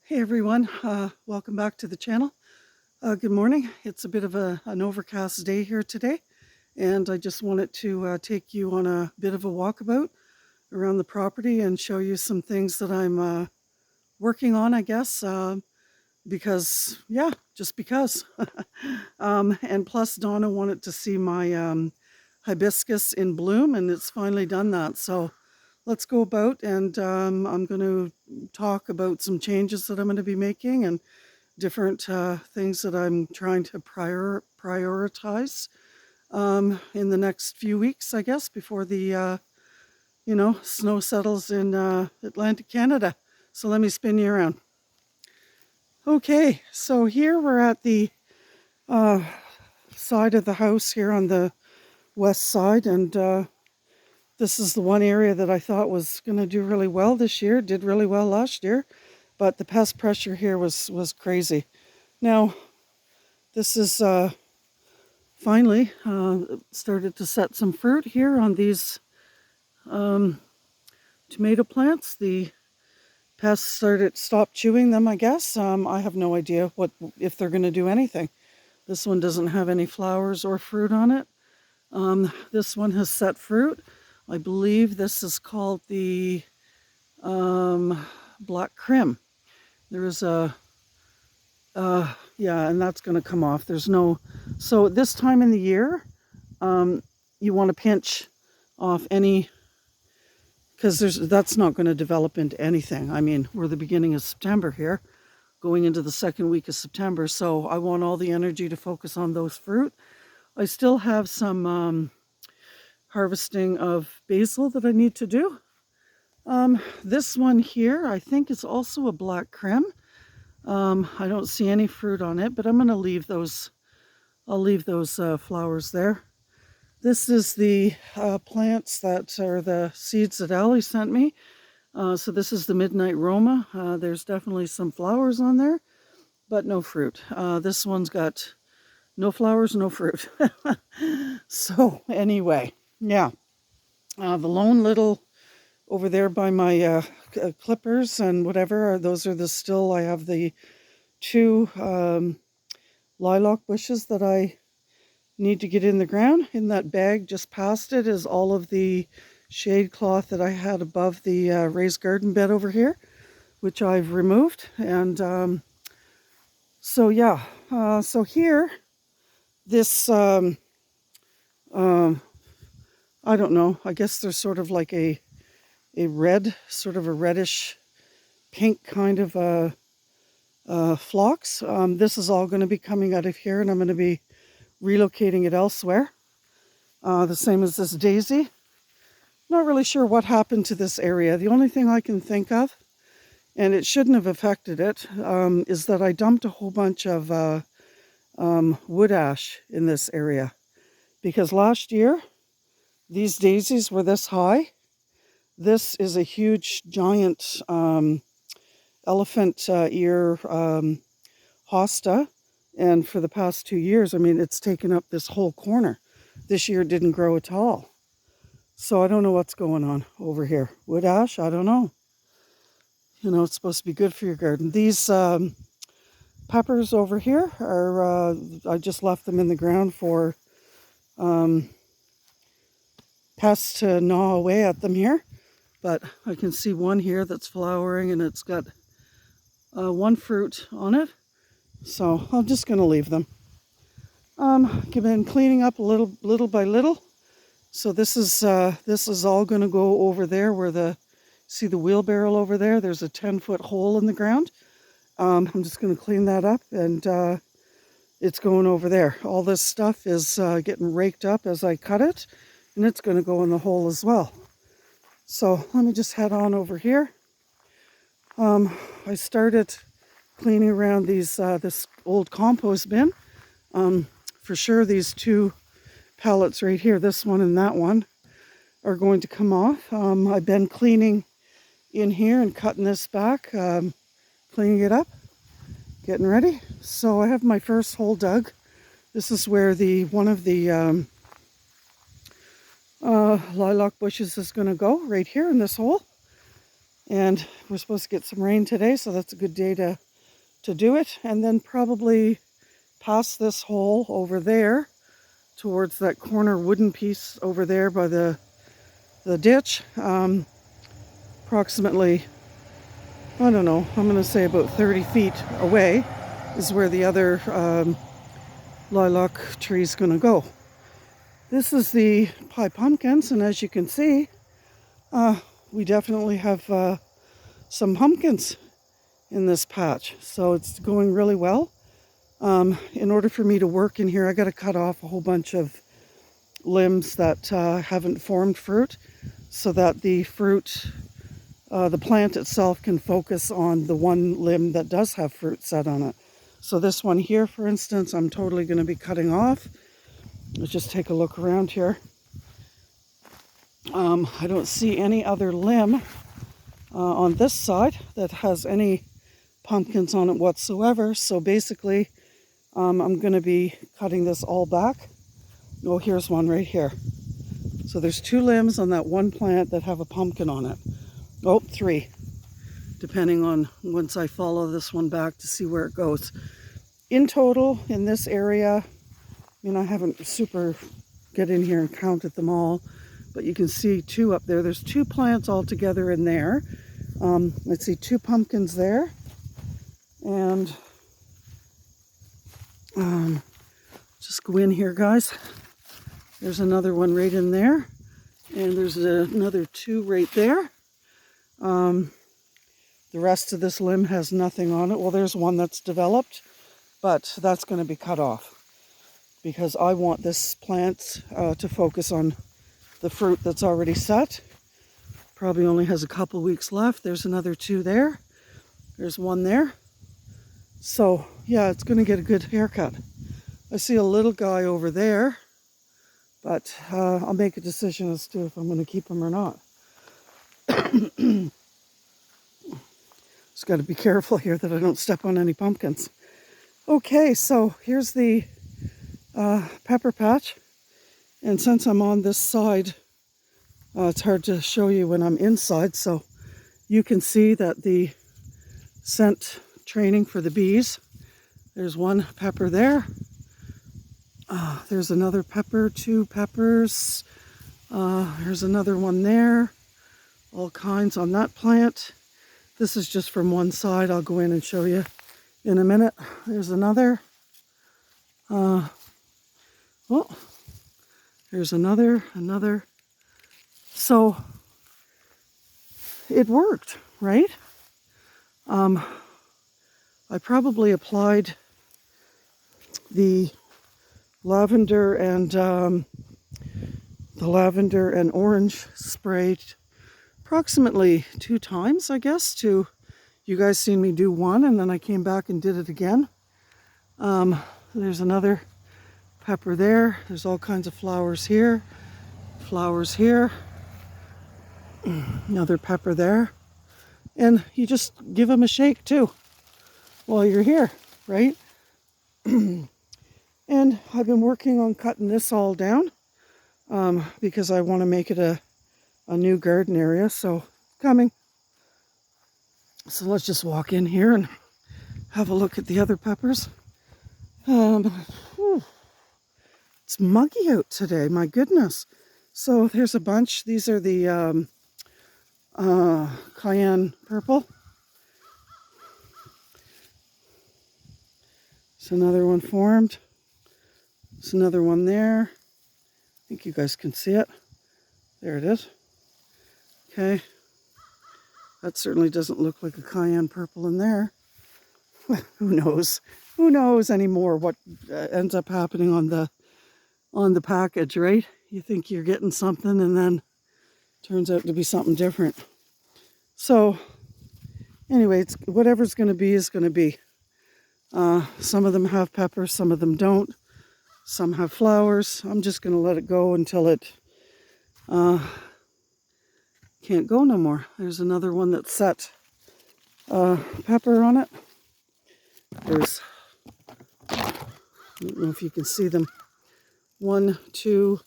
Hey everyone, welcome back to the channel. Good morning. It's a bit of an overcast day here today, and I just wanted to take you on a bit of a walkabout around the property and show you some things that I'm working on, I guess, because, yeah, just because. And plus Donna wanted to see my hibiscus in bloom, and it's finally done that. So let's go about, and I'm going to talk about some changes that I'm going to be making and different things that I'm trying to prioritize in the next few weeks, I guess, before the snow settles in Atlantic Canada. So let me spin you around. Okay, so here we're at the uh, side of the house here on the west side, and this is the one area that I thought was going to do really well this year. Did really well last year, but the pest pressure here was crazy. Now, this is finally started to set some fruit here on these tomato plants. The pests stopped chewing them, I guess. I have no idea if they're going to do anything. This one doesn't have any flowers or fruit on it. This one has set fruit. I believe this is called the black crim. There is yeah, and that's going to come off. So this time in the year, you want to pinch off any, because that's not going to develop into anything. I mean, we're the beginning of September here, going into the second week of September, so I want all the energy to focus on those fruit. I still have some harvesting of basil that I need to do. This one here, I think, is also a black creme. I don't see any fruit on it, but I'm going to leave those. I'll leave those flowers there. This is the plants that are the seeds that Allie sent me. So this is the Midnight Roma. There's definitely some flowers on there, but no fruit. This one's got no flowers, no fruit. So anyway, yeah. The lone little over there by my clippers and whatever, those are I have the two lilac bushes that I need to get in the ground. In that bag just past it is all of the shade cloth that I had above the raised garden bed over here, which I've removed. And so yeah, so here, this, I don't know, I guess there's sort of like a red, sort of a reddish pink kind of phlox. This is all going to be coming out of here, and I'm going to be relocating it elsewhere. The same as this daisy. Not really sure what happened to this area. The only thing I can think of, and it shouldn't have affected it, is that I dumped a whole bunch of wood ash in this area. Because last year, these daisies were this high. This is a huge, giant elephant ear hosta. And for the past 2 years, I mean, it's taken up this whole corner. This year it didn't grow at all. So I don't know what's going on over here. Wood ash, I don't know. You know, it's supposed to be good for your garden. These peppers over here are, I just left them in the ground for pests to gnaw away at them here. But I can see one here that's flowering, and it's got one fruit on it. So I'm just going to leave them. I've been cleaning up little by little. So this is all going to go over there where see the wheelbarrow over there? There's a 10-foot hole in the ground. I'm just going to clean that up, and it's going over there. All this stuff is getting raked up as I cut it, and it's going to go in the hole as well. So let me just head on over here. I started cleaning around this old compost bin. For sure these two pallets right here, this one and that one, are going to come off. I've been cleaning in here and cutting this back, cleaning it up, getting ready. So I have my first hole dug. This is where one of the lilac bushes is going to go, right here in this hole. And we're supposed to get some rain today, so that's a good day to do it. And then probably past this hole over there towards that corner wooden piece over there by the ditch. Approximately, I don't know, I'm going to say about 30 feet away is where the other lilac tree is going to go. This is the pie pumpkins, and as you can see, we definitely have some pumpkins in this patch. So it's going really well. In order for me to work in here, I got to cut off a whole bunch of limbs that haven't formed fruit so that the fruit, the plant itself can focus on the one limb that does have fruit set on it. So this one here, for instance, I'm totally going to be cutting off. Let's just take a look around here. I don't see any other limb on this side that has any pumpkins on it whatsoever. So basically, I'm going to be cutting this all back. Oh, here's one right here. So there's 2 limbs on that one plant that have a pumpkin on it. Oh, 3, depending on once I follow this one back to see where it goes. In total, in this area, I haven't super get in here and counted them all, but you can see 2 up there. There's 2 plants all together in there. Let's see, 2 pumpkins there. And just go in here, guys. There's another one right in there. And there's another 2 right there. The rest of this limb has nothing on it. Well, there's one that's developed, but that's going to be cut off because I want this plant to focus on the fruit that's already set. Probably only has a couple weeks left. There's another 2 there. There's 1 there. So, yeah, it's going to get a good haircut. I see a little guy over there, but I'll make a decision as to if I'm going to keep him or not. Just got to be careful here that I don't step on any pumpkins. Okay, so here's the pepper patch. And since I'm on this side, it's hard to show you when I'm inside. So you can see that the scent training for the bees. There's 1 pepper there. There's another pepper, 2 peppers. There's another one there. All kinds on that plant. This is just from one side. I'll go in and show you in a minute. There's another. Oh, there's another. So it worked, right? I probably applied the lavender and orange spray approximately 2 times, I guess. You guys seen me do 1, and then I came back and did it again. There's another pepper there. There's all kinds of flowers here. Flowers here. Another pepper there. And you just give them a shake too while you're here, right? And I've been working on cutting this all down because I want to make it a new garden area. So coming. So let's just walk in here and have a look at the other peppers. It's muggy out today, my goodness. So there's a bunch. These are the cayenne purple. There's another one formed. There's another one there. I think you guys can see it. There it is. Okay. That certainly doesn't look like a cayenne purple in there. Who knows? Who knows anymore what ends up happening on the package, right? You think you're getting something and then it turns out to be something different. So anyway, it's whatever's going to be is going to be. Some of them have pepper, some of them don't. Some have flowers. I'm just going to let it go until it can't go no more. There's another one that's set pepper on it. There's, I don't know if you can see them. 1, 2,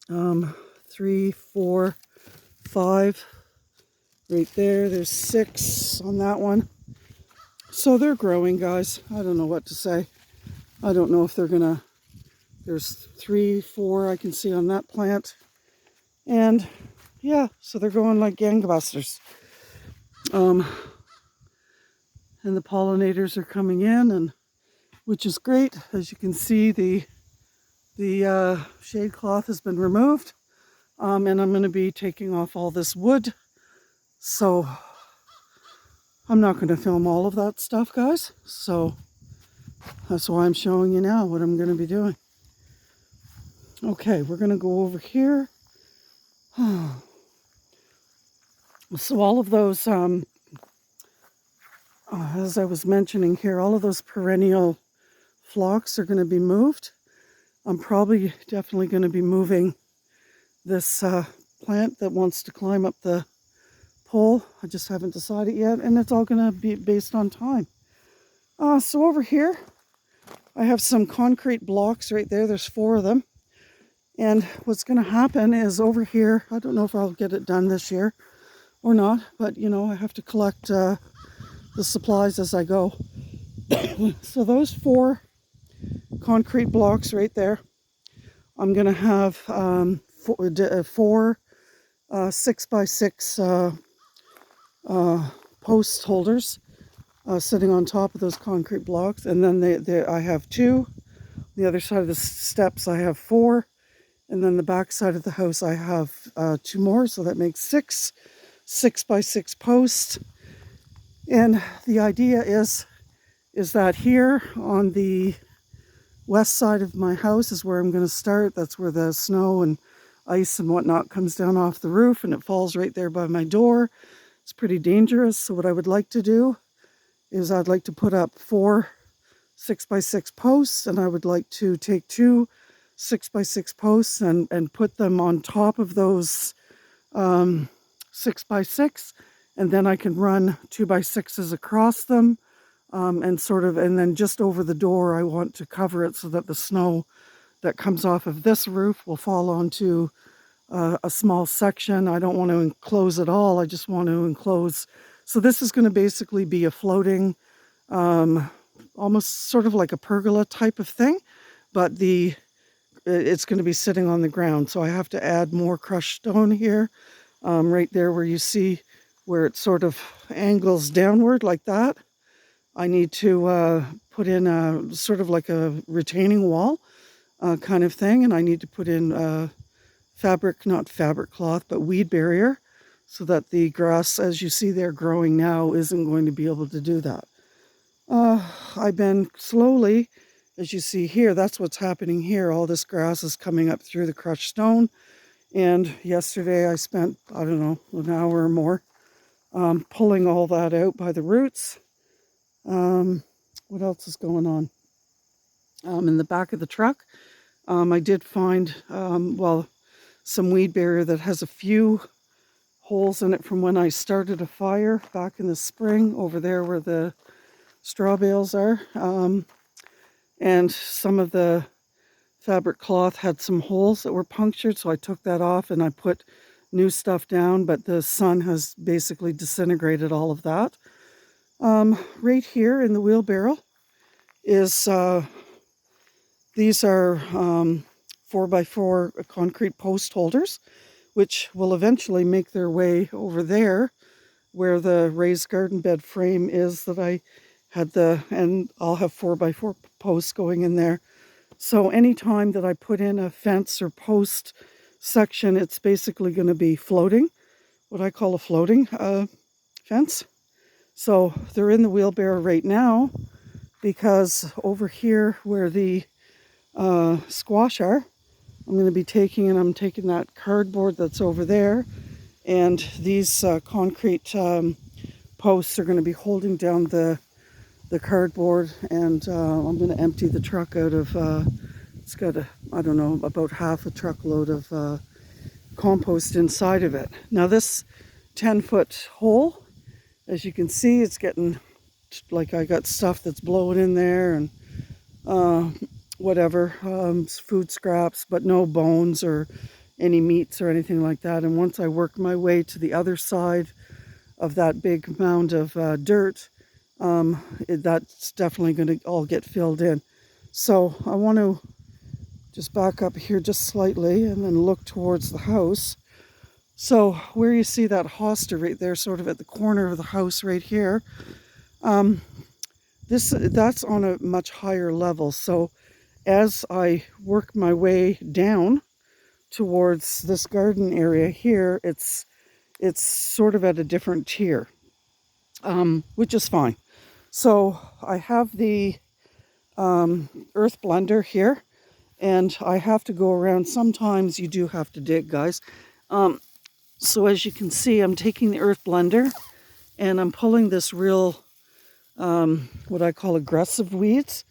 3, 4, 5, Right there, there's 6 on that one. So they're growing, guys. I don't know what to say. I don't know if they're gonna, there's 3, 4 I can see on that plant. And yeah, so they're going like gangbusters. And the pollinators are coming in, and which is great. As you can see, the shade cloth has been removed. And I'm going to be taking off all this wood. So I'm not going to film all of that stuff, guys. So that's why I'm showing you now what I'm going to be doing. Okay, we're going to go over here. So all of those, as I was mentioning here, all of those perennial phlox are going to be moved. I'm probably definitely going to be moving this plant that wants to climb up the pole. I just haven't decided yet, and it's all going to be based on time. So over here, I have some concrete blocks right there. There's 4 of them. And what's going to happen is over here, I don't know if I'll get it done this year or not, but you know, I have to collect the supplies as I go. So those 4 concrete blocks right there, I'm going to have 4 6x6 post holders sitting on top of those concrete blocks, and then I have 2. The other side of the steps I have 4, and then the back side of the house I have 2 more, so that makes 6 6x6 posts. And the idea is that here on the west side of my house is where I'm going to start. That's where the snow and ice and whatnot comes down off the roof, and it falls right there by my door. It's pretty dangerous. So what I would like to do is I'd like to put up 4 6x6 posts, and I would like to take 2 6x6 posts and put them on top of those 6x6, and then I can run 2x6s across them, and then just over the door I want to cover it so that the snow that comes off of this roof will fall onto a small section. I don't want to enclose it all. I just want to enclose. So this is going to basically be a floating, almost sort of like a pergola type of thing, but it's going to be sitting on the ground. So I have to add more crushed stone here, right there where you see where it sort of angles downward like that. I need to put in a sort of like a retaining wall kind of thing, and I need to put in fabric, not fabric cloth, but weed barrier, so that the grass, as you see there growing now, isn't going to be able to do that. I've been slowly, as you see here, that's what's happening here. All this grass is coming up through the crushed stone. And yesterday I spent, I don't know, an hour or more pulling all that out by the roots. What else is going on? In the back of the truck, I did find, some weed barrier that has a few holes in it from when I started a fire back in the spring over there where the straw bales are. And some of the fabric cloth had some holes that were punctured, so I took that off and I put new stuff down, but the sun has basically disintegrated all of that. Right here in the wheelbarrow is, these are 4x4 concrete post holders, which will eventually make their way over there where the raised garden bed frame is that I had and I'll have 4x4 posts going in there. So anytime that I put in a fence or post section, it's basically going to be floating, what I call a floating fence. So they're in the wheelbarrow right now, because over here where the squash are, I'm taking that cardboard that's over there, and these concrete posts are going to be holding down the cardboard, and I'm going to empty the truck out of, it's got I don't know, about half a truckload of compost inside of it. Now this 10-foot hole, as you can see, it's getting like I got stuff that's blowing in there and whatever, food scraps, but no bones or any meats or anything like that. And once I work my way to the other side of that big mound of dirt, that's definitely going to all get filled in. So I want to just back up here just slightly and then look towards the house. So where you see that hosta right there, sort of at the corner of the house right here, that's on a much higher level. So as I work my way down towards this garden area here, it's sort of at a different tier, which is fine. So I have the earth blender here, and I have to go around. Sometimes you do have to dig, guys. So as you can see, I'm taking the earth blender and I'm pulling this real, what I call aggressive weeds,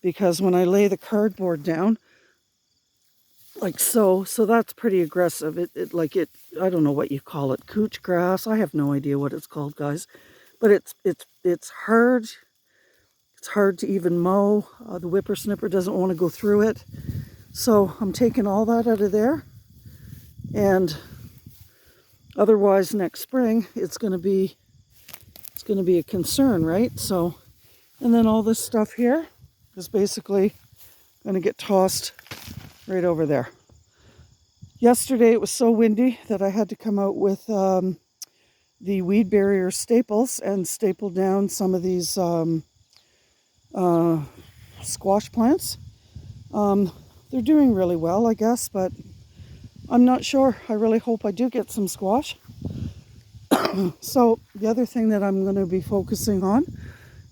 because when I lay the cardboard down, like so that's pretty aggressive. I don't know what you call it, cooch grass. I have no idea what it's called, guys, but it's hard. It's hard to even mow. The whippersnipper doesn't want to go through it. So I'm taking all that out of there, and otherwise next spring it's going to be a concern, right? So, and then all this stuff here is basically going to get tossed right over there. Yesterday it was so windy that I had to come out with the weed barrier staples and staple down some of these squash plants. They're doing really well, I guess, but I'm not sure. I really hope I do get some squash. So the other thing that I'm going to be focusing on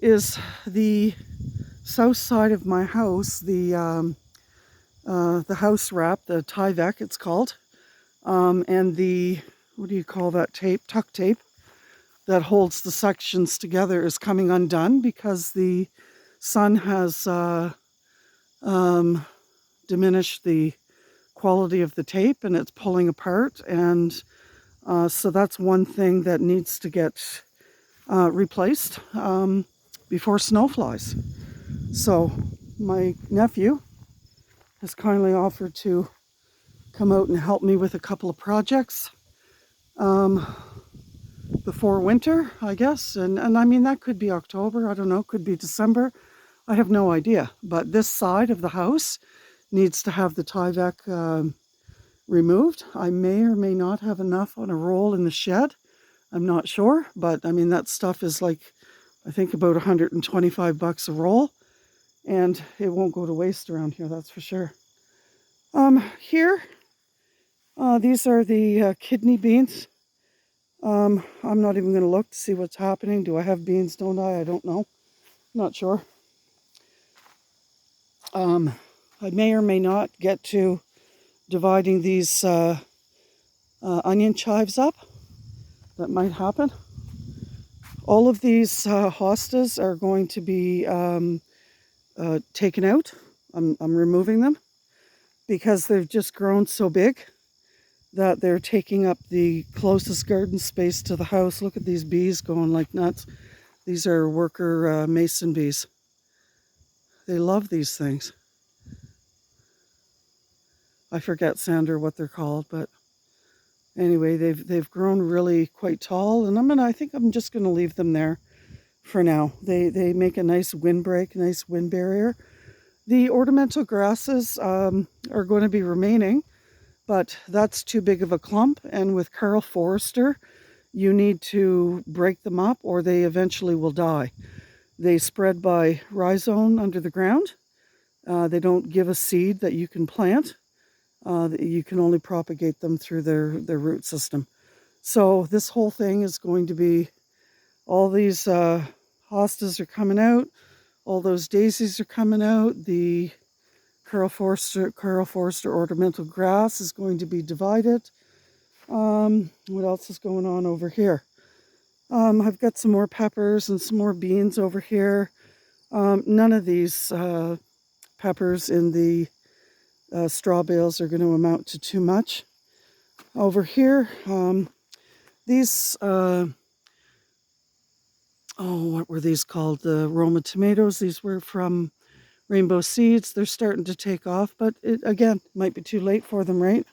is the south side of my house, the house wrap, the Tyvek it's called, and the, what do you call that tape? Tuck tape that holds the sections together is coming undone because the sun has diminished the quality of the tape and it's pulling apart, and so that's one thing that needs to get replaced before snow flies. So my nephew has kindly offered to come out and help me with a couple of projects before winter, I guess. And I mean, that could be October, I don't know, could be December. I have no idea. But this side of the house needs to have the Tyvek removed. I may or may not have enough on a roll in the shed. I'm not sure, but I mean, that stuff is like, I think about $125 a roll, and it won't go to waste around here, that's for sure. Here, these are the kidney beans. I'm not even going to look to see what's happening. Do I have beans, don't I? I don't know. Not sure. I may or may not get to dividing these onion chives up. That might happen. All of these hostas are going to be taken out. I'm removing them because they've just grown so big that they're taking up the closest garden space to the house. Look at these bees going like nuts. These are worker mason bees. They love these things. I forget, Sandra, what they're called, but anyway, they've grown really quite tall, and I think I'm just gonna leave them there for now. They make a nice windbreak, nice wind barrier. The ornamental grasses are going to be remaining, but that's too big of a clump, and with Carl Forester, you need to break them up or they eventually will die. They spread by rhizome under the ground. They don't give a seed that you can plant. You can only propagate them through their root system. So this whole thing is going to be, all these hostas are coming out, all those daisies are coming out, the Carl Forester ornamental grass is going to be divided. What else is going on over here? I've got some more peppers and some more beans over here. None of these peppers in the straw bales are going to amount to too much. Over here, these, what were these called? The Roma tomatoes. These were from Rainbow Seeds. They're starting to take off, but it, again, might be too late for them, right?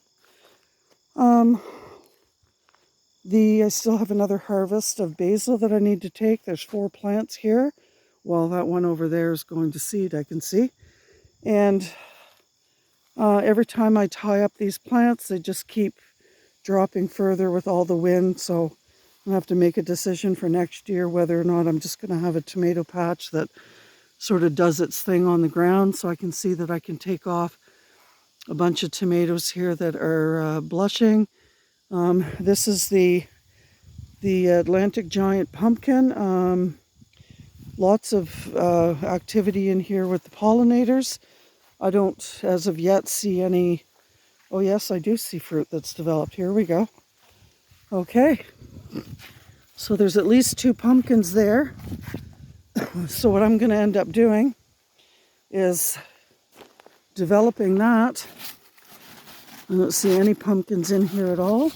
I still have another harvest of basil that I need to take. There's 4 plants here. Well, that one over there is going to seed, I can see. And every time I tie up these plants, they just keep dropping further with all the wind. So I'll have to make a decision for next year whether or not I'm just going to have a tomato patch that sort of does its thing on the ground, so I can see that I can take off a bunch of tomatoes here that are blushing. This is the Atlantic giant pumpkin. Lots of activity in here with the pollinators. I don't, as of yet, see any. Oh yes, I do see fruit that's developed. Here we go. Okay. So there's at least 2 pumpkins there. So what I'm going to end up doing is developing that. I don't see any pumpkins in here at all.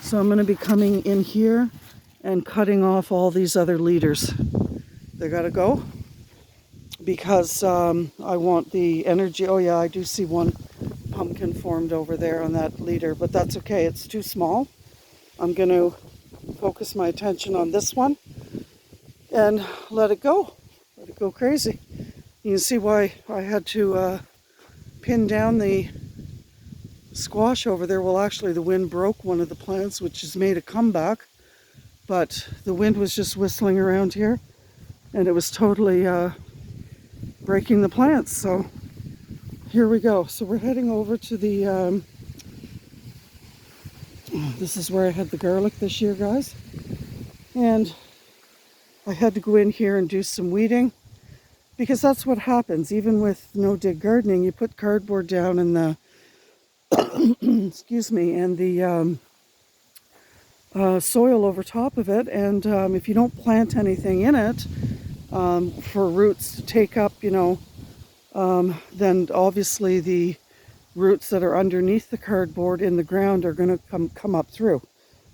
So I'm going to be coming in here and cutting off all these other leaders. They got to go because I want the energy. Oh yeah, I do see one pumpkin formed over there on that leader, but that's okay. It's too small. I'm going to focus my attention on this one and let it go. Let it go crazy. You can see why I had to pin down the squash over there. Well, actually the wind broke one of the plants, which has made a comeback, but the wind was just whistling around here and it was totally breaking the plants. So here we go. So we're heading over to the this is where I had the garlic this year, guys, and I had to go in here and do some weeding because that's what happens. Even with no dig gardening, you put cardboard down in the excuse me, and the soil over top of it, and if you don't plant anything in it for roots to take up, then obviously the roots that are underneath the cardboard in the ground are going to come up through.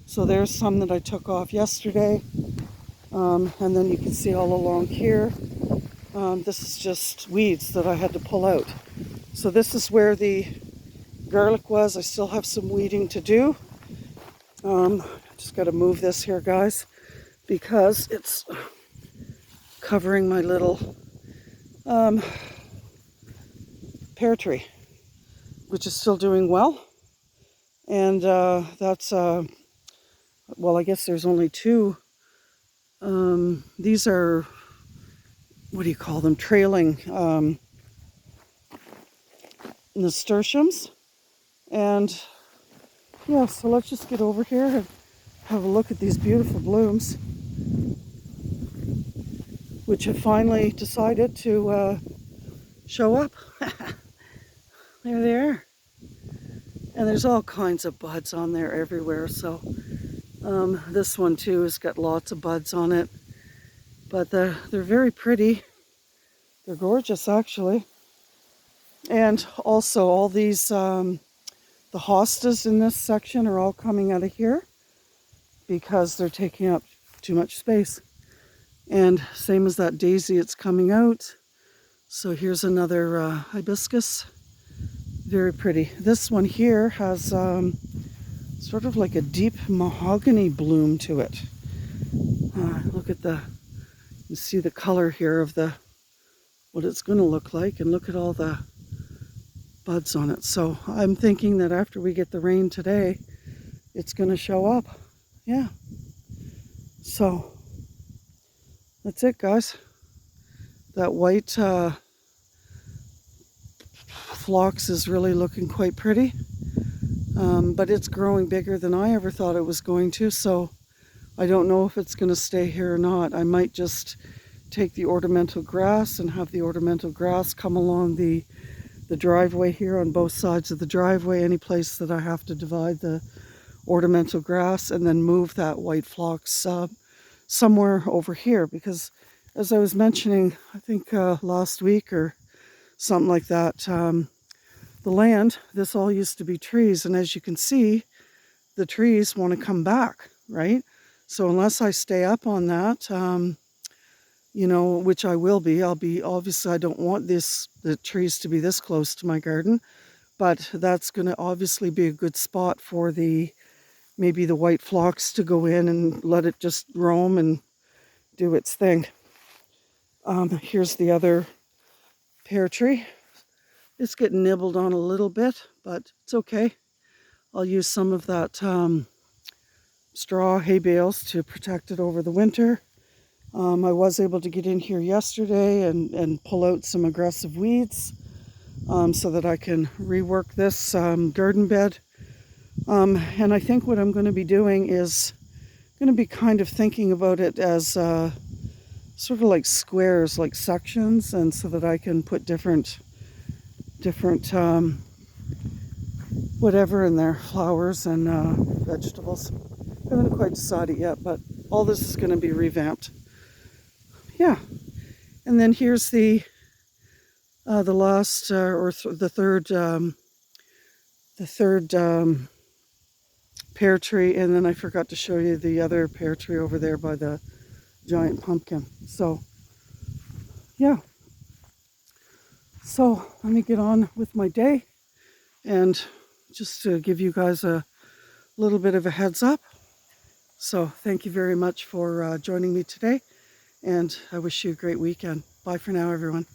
So there's some that I took off yesterday, and then you can see all along here, this is just weeds that I had to pull out. So this is where the garlic was. I still have some weeding to do. Just got to move this here, guys, because it's covering my little pear tree, which is still doing well. And that's, well, I guess there's only 2. These are, what do you call them, trailing nasturtiums. And yeah, so let's just get over here and have a look at these beautiful blooms, which have finally decided to show up. There they are. And there's all kinds of buds on there everywhere. So this one too has got lots of buds on it. But they're very pretty. They're gorgeous, actually. And also all these, the hostas in this section are all coming out of here because they're taking up too much space. And same as that daisy, it's coming out. So here's another hibiscus. Very pretty. This one here has sort of like a deep mahogany bloom to it. Look at you see the color here of what it's going to look like, and look at all the buds on it. So I'm thinking that after we get the rain today, it's going to show up. Yeah. So that's it, guys. That white phlox is really looking quite pretty, but it's growing bigger than I ever thought it was going to, so I don't know if it's going to stay here or not. I might just take the ornamental grass and have the ornamental grass come along the driveway here on both sides of the driveway, any place that I have to divide the ornamental grass, and then move that white phlox somewhere over here, because as I was mentioning, I think last week or something like that, the land, this all used to be trees, and as you can see, the trees want to come back, right? So unless I stay up on that, which I will be, obviously I don't want the trees to be this close to my garden, but that's going to obviously be a good spot for the maybe the white phlox to go in and let it just roam and do its thing. Here's the other pear tree. It's getting nibbled on a little bit, but it's okay. I'll use some of that straw hay bales to protect it over the winter. I was able to get in here yesterday and pull out some aggressive weeds so that I can rework this garden bed. And I think what I'm going to be doing is going to be kind of thinking about it as sort of like squares, like sections, and so that I can put different whatever in there, flowers and vegetables. I haven't quite decided yet, but all this is going to be revamped. Yeah, and then here's the last the third pear tree, and then I forgot to show you the other pear tree over there by the giant pumpkin. So yeah, so let me get on with my day, and just to give you guys a little bit of a heads up. So thank you very much for joining me today, and I wish you a great weekend. Bye for now, everyone.